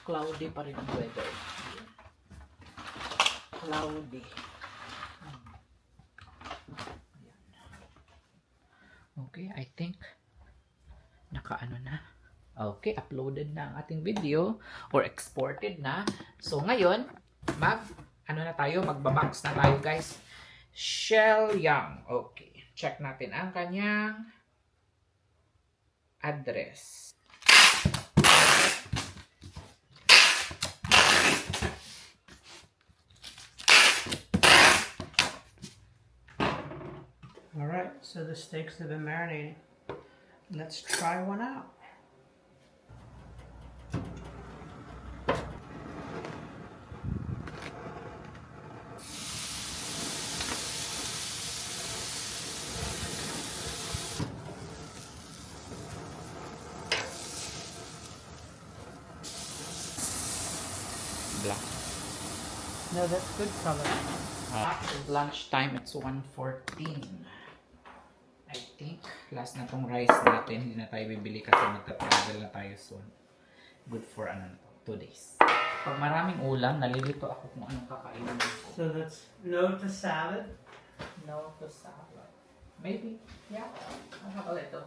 Cloudy pa rin ang weather. Cloudy. Okay, I think nakaano na. Okay, uploaded na ang ating video or exported na. So ngayon, ano na tayo, magbabox na tayo guys. Shell Young. Okay. Check natin ang kanyang address. Alright, so the steaks have been marinating. Let's try one out. Black. No, that's good color. Lunchtime, it's 1:14. I think, last na tong rice natin. Hindi na tayo bibili kasi magta-travel na tayo soon. Good for 2 days. Pag maraming ulam, nalilito ako kung anong kakainin ko. So that's no to salad. No to salad. Maybe, yeah. I'll have a little.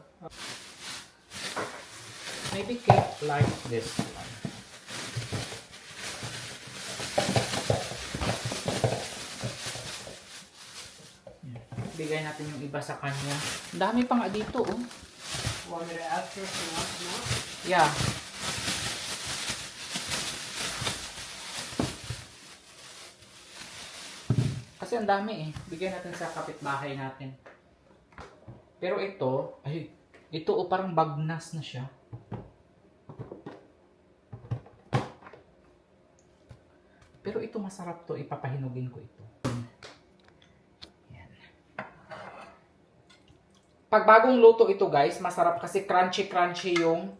Maybe cake like this one. Bigay natin yung iba sa kanya. Ang dami pa nga dito, oh. Want me to ask her if she wants more? Yeah. Kasi ang dami eh. Bigay natin sa kapitbahay natin. Pero ito, ito oh, parang bagnas na siya. Pero ito masarap to, ipapahinugin ko ito. Yan. Pag bagong luto ito guys, masarap kasi crunchy-crunchy yung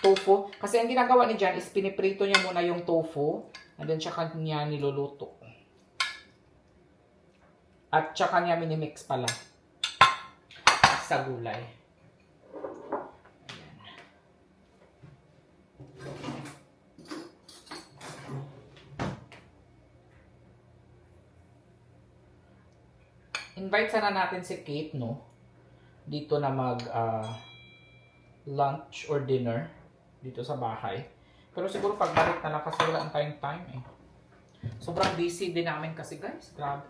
tofu. Kasi ang ginagawa ni Jan is piniprito niya muna yung tofu. And then tsaka niya niluluto. At tsaka niya minimix pala. Sa gulay. Ayan. Invite sana natin si Kate, no? Dito na mag lunch or dinner dito sa bahay. Pero siguro pagbalik na lang kasi wala tayong time eh. Sobrang busy din namin kasi guys. Grabe.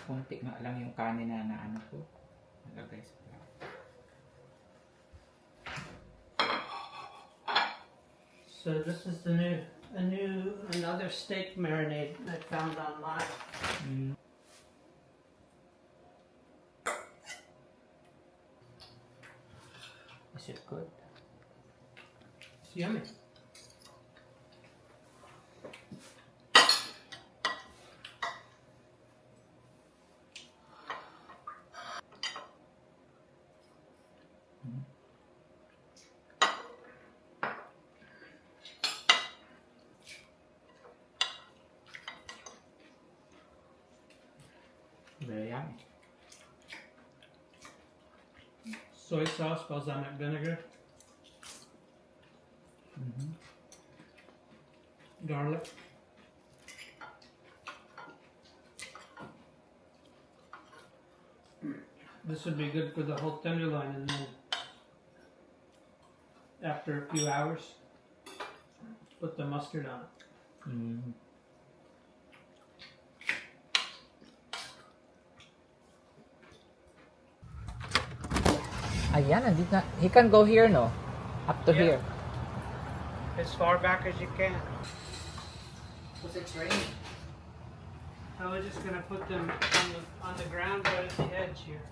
Kunti nga lang yung kanin na ano ko. Nalagay sa plato. So this is another steak marinade I found online. Mm. Is it good? It's yummy. Very yummy. Soy sauce, balsamic vinegar, garlic. This would be good for the whole tenderloin, and then after a few hours, put the mustard on it. Mm. Ayan, nandito na. He can go here, no? Up to Yeah. here. As far back as you can. Because it's raining. I was just gonna put them on the ground right at the edge here.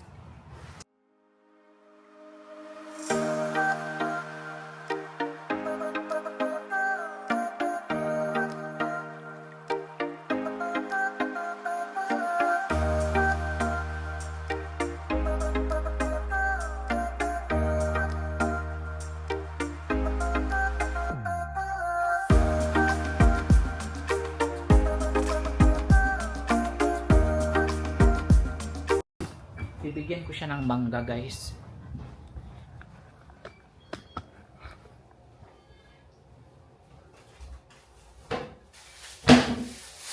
Bibigyan ko siya ng mangga, guys.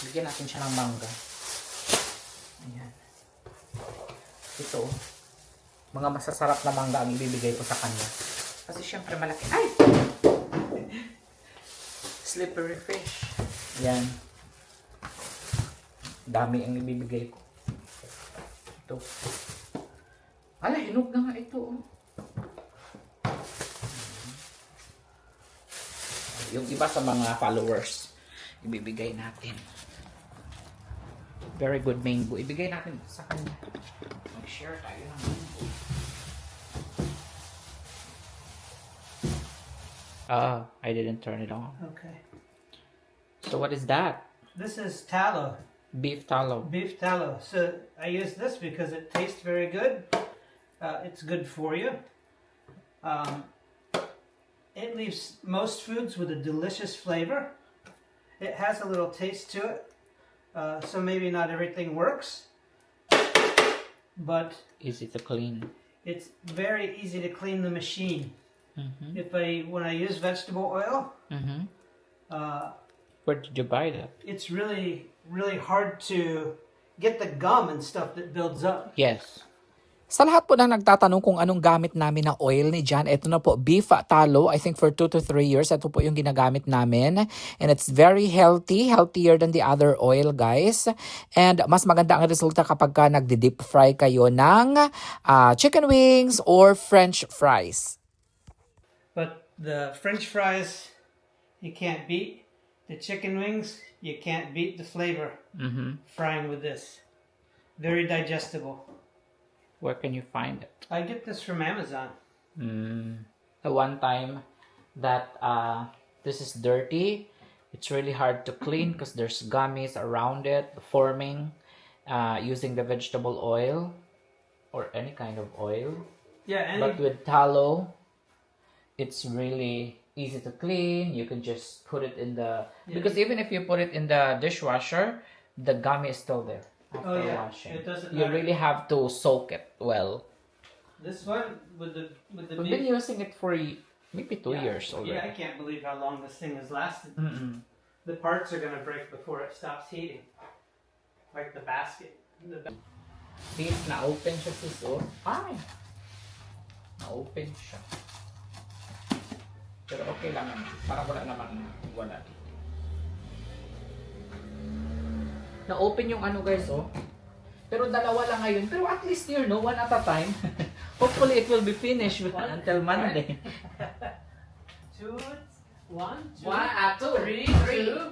Bigyan natin siya ng mangga. Ayan. Ito oh. Mga masasarap na mangga ang ibibigay ko sa kanya. Kasi syempre malaki. Ay! Slippery fish. Yan. Dami ang ibibigay ko. Ito. Ala, hinog na nga ito. Oh. Yung iba sa mga followers, ibibigay natin. Very good mango. Ibigay natin sa kanya. Mag-share tayo ng mango. I didn't turn it on. Okay. So what is that? This is tallow. Beef tallow. Beef tallow. So I use this because it tastes very good. It's good for you. It leaves most foods with a delicious flavor. It has a little taste to it. So maybe not everything works. But Easy to clean. it's very easy to clean the machine. Mm-hmm. When I use vegetable oil, Mm-hmm. uh, Where did you buy that? it's really hard to get the gum and stuff that builds up. Yes. Sa lahat po na nagtatanong kung anong gamit namin na oil ni John, ito na po, beef tallow. I think for 2 to 3 years, ito po yung ginagamit namin. And it's very healthy, healthier than the other oil, guys. And mas maganda ang resulta kapag ka nagdi-deep fry kayo ng chicken wings or French fries. But the French fries, you can't beat. The chicken wings, you can't beat the flavor Mm-hmm. frying with this. Very digestible. Where can you find it? I get this from Amazon. The one time that this is dirty, it's really hard to clean because there's gummies around it forming using the vegetable oil or any kind of oil. Yeah, But with tallow, it's really easy to clean. You can just put it in the because even if you put it in the dishwasher, the gummy is still there after washing. It doesn't You matter. really have to soak it well. This one with the We've been beef. using it for maybe 2 years already. Yeah, I can't believe how long this thing has lasted. Mm-mm. The parts are gonna break before it stops heating. Like the basket. Beef na open siya sis. Oh. Ay! Na-open siya. Pero okay lang naman. Parang wala naman wala. Na-open yung ano guys oh. Pero dalawa lang ngayon. Pero at least one at a time. Hopefully it will be finished until Monday. 2, 1, 2, 3, 2.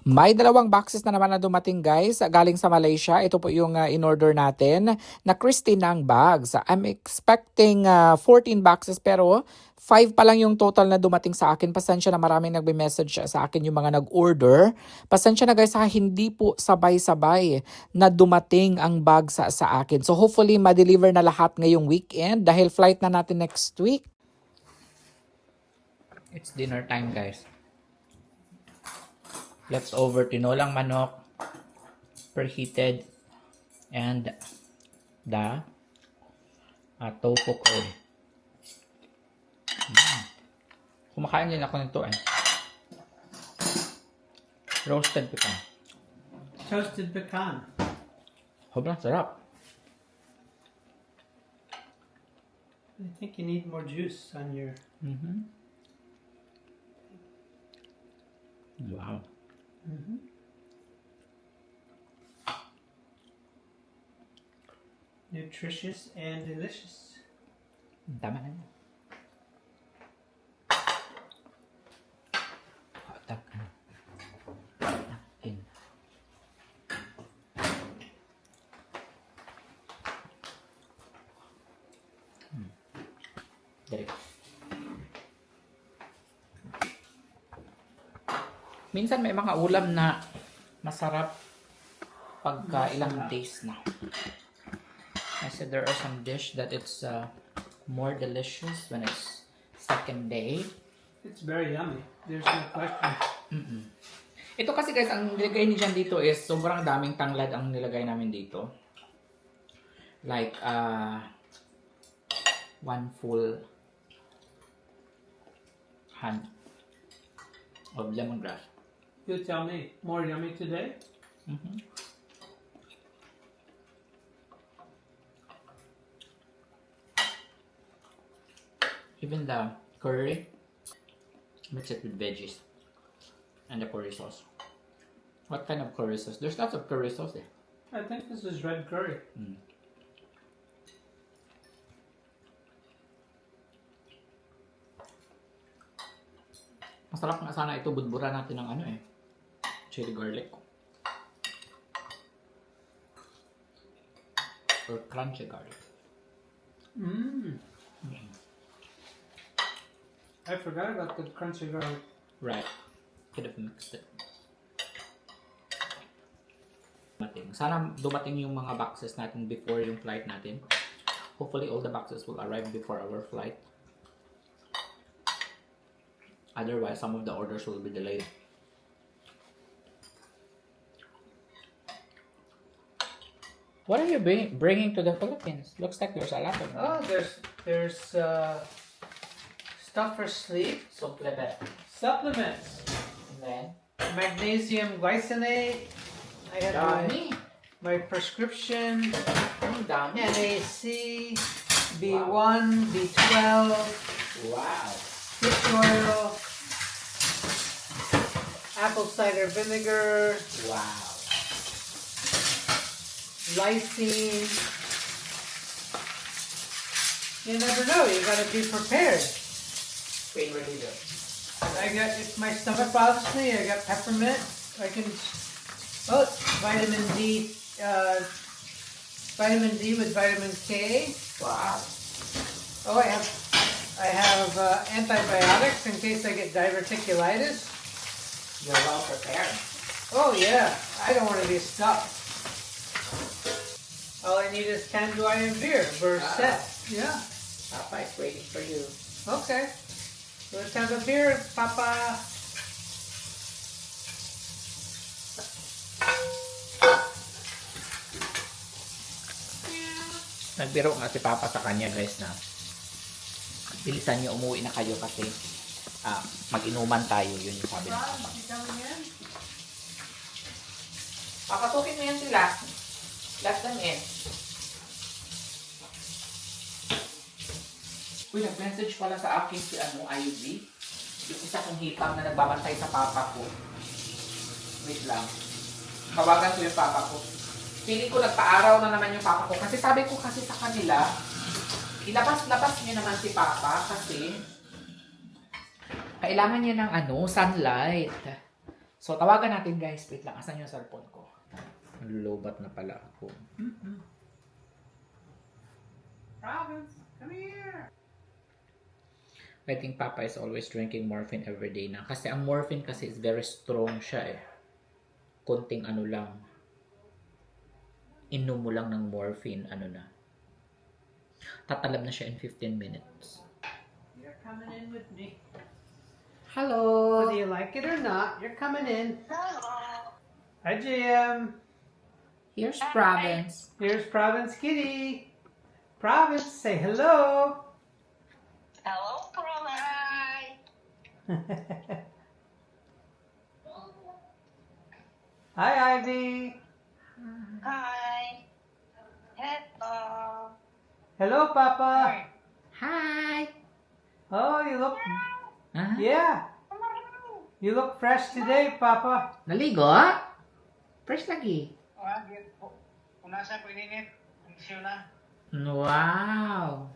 May dalawang boxes na naman na dumating guys galing sa Malaysia. Ito po yung in-order natin na Christinang bags. I'm expecting 14 boxes pero 5 pa lang yung total na dumating sa akin. Pasensya na maraming nagbe-message sa akin yung mga nag-order. Pasensya na guys hindi po sabay-sabay na dumating ang bag sa akin. So hopefully ma-deliver na lahat ngayong weekend dahil flight na natin next week. It's dinner time guys. Leftover tinolang manok, preheated, and the tofu curd. Kumakain din ako nito eh. Roasted pecan. Toasted pecan. Sobrang sarap. I think you need more juice on your... Wow. Nutritious and delicious. Tama na yun. Hatak. In. Direct. Minsan may mga ulam na masarap pagka ilang days na. I said there are some dish that it's more delicious when it's second day. It's very yummy. There's no question. Ito kasi guys, ang nilagay ni Jan dito is sobrang daming tanglad ang nilagay namin dito. Like, 1 full hand of lemongrass. You tell me, more yummy today? Even the curry, mix it with veggies and the curry sauce. What kind of curry sauce? There's lots of curry sauce there. I think this is red curry. Masarap nga sana ito, budburan natin ng ano eh. Chili garlic. Or crunchy garlic. I forgot about the crunchy garlic. Right. Could have mixed it. Sana dumating yung mga boxes natin before yung flight natin. Hopefully all the boxes will arrive before our flight. Otherwise, some of the orders will be delayed. What are you bringing to the Philippines? Looks like there's a lot of them. Oh, there's stuff for sleep, supplements, And then, magnesium glycinate. I have my prescription, NAC, B1, B12, Wow. fish oil, apple cider vinegar, Wow. lysine. You never know. You gotta be prepared. Pain reliever. I got, if my stomach bothers me, I got peppermint. I can, vitamin D, vitamin D with vitamin K. Wow. Oh, I have antibiotics in case I get diverticulitis. You're well prepared. Oh yeah, I don't want to be stuck. All I need is Tanduay and beer. We're set. Yeah. Papa is waiting for you. Okay. Let's have a beer, Papa. Nagbiro nga si Papa sa kanya, guys, na bilisan niyo, umuwi na kayo kasi mag-inuman tayo. Yun yung sabi niya. Papasukin mo yan sila. Let them in. Uy, nag-message pala sa akin si IUV. Yung isa kong hipang na nagbabantay sa papa ko. Wait lang. Tawagan ko yung papa ko. Feeling ko nagpa-araw na naman yung papa ko. Kasi sabi ko kasi sa kanila, ilabas-labas niyo naman si papa kasi kailangan niya ng sunlight. So, tawagan natin, guys. Wait lang. Asan yung cellphone ko? Lobat na pala ako. Province, come here. I think Papa is always drinking morphine every day na. Kasi ang morphine kasi is very strong siya eh. Konting lang. Inom mo lang ng morphine, na. Tatalab na siya in 15 minutes. You're coming in with me. Hello! Whether you like it or not, you're coming in. Hello. Hi, JM. Here's Province. Here's Province Kitty. Province, say hello. Hello, Province. Hi, Ivy. Hi. Hello. Hello, Papa. Hi! Oh, you look... Ah, Yeah. You look fresh today, Papa. naligo? Fresh lagi. Unasa ko ininit. Isyo na. Wow!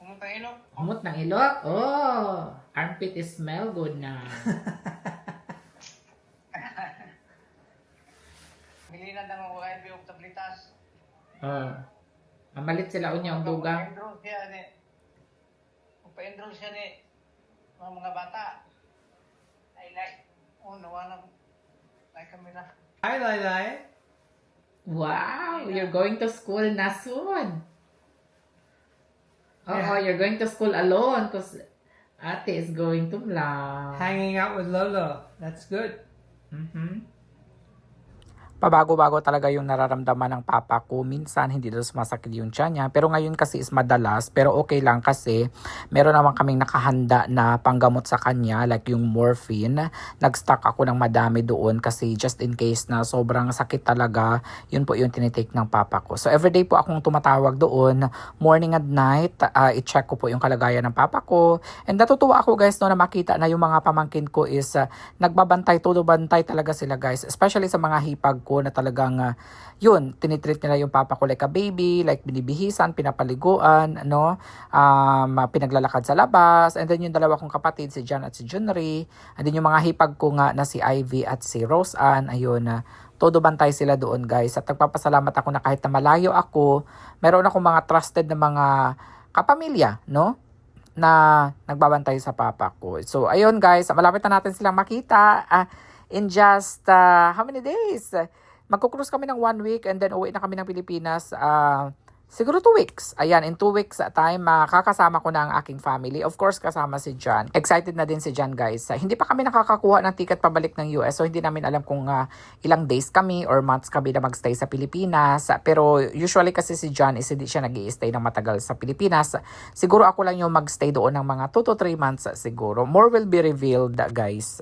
Pumunta ilok. Humot ng ilok? Oh! Armpit is smell good na. Bilinan ng mga IB og tablitas. Mamalit sila unya ang dugang. Pa-enroll siya ni mga bata. Ay, like, nawa like kami na. Hi, Lai. Wow! You're going to school na soon. Yeah. You're going to school alone because Ate is going to Mlang. Hanging out with Lolo. That's good. pabago-bago talaga yung nararamdaman ng papa ko. Minsan hindi daw sumasakit yung tiyan niya, pero ngayon kasi is madalas, pero okay lang kasi meron naman kaming nakahanda na panggamot sa kanya like yung morphine. Nag-stock ako ng madami doon kasi just in case na sobrang sakit talaga, yun po yung tinitake ng papa ko. So everyday po akong tumatawag doon, morning and night, i-check ko po yung kalagayan ng papa ko. And natutuwa ako guys no na makita na yung mga pamangkin ko is nagbabantay, todo bantay talaga sila guys. Especially sa mga hipag ko na talagang yun, tinitreat nila yung papa ko like a baby, like binibihisan, pinapaliguan, no? Pinaglalakad sa labas. And then yung dalawa kong kapatid, si John at si Junri. And then yung mga hipag ko nga na si Ivy at si Rose Ann, ayun, todo bantay sila doon guys. At nagpapasalamat ako na kahit na malayo ako, meron akong mga trusted na mga kapamilya, no? Na nagbabantay sa papa ko. So, ayun guys, malapit na natin silang makita in just how many days? Magkukrus kami ng 1 week and then uwi na kami ng Pilipinas siguro 2 weeks. Ayan, in 2 weeks time, kakasama ko na ang aking family. Of course, kasama si John. Excited na din si John, guys. Hindi pa kami nakakakuha ng ticket pabalik ng US, so hindi namin alam kung ilang days kami or months kami na magstay sa Pilipinas. Pero usually kasi si John is hindi siya nag-i-stay ng matagal sa Pilipinas. Siguro ako lang yung magstay doon ng mga 2 to 3 months siguro. More will be revealed, guys.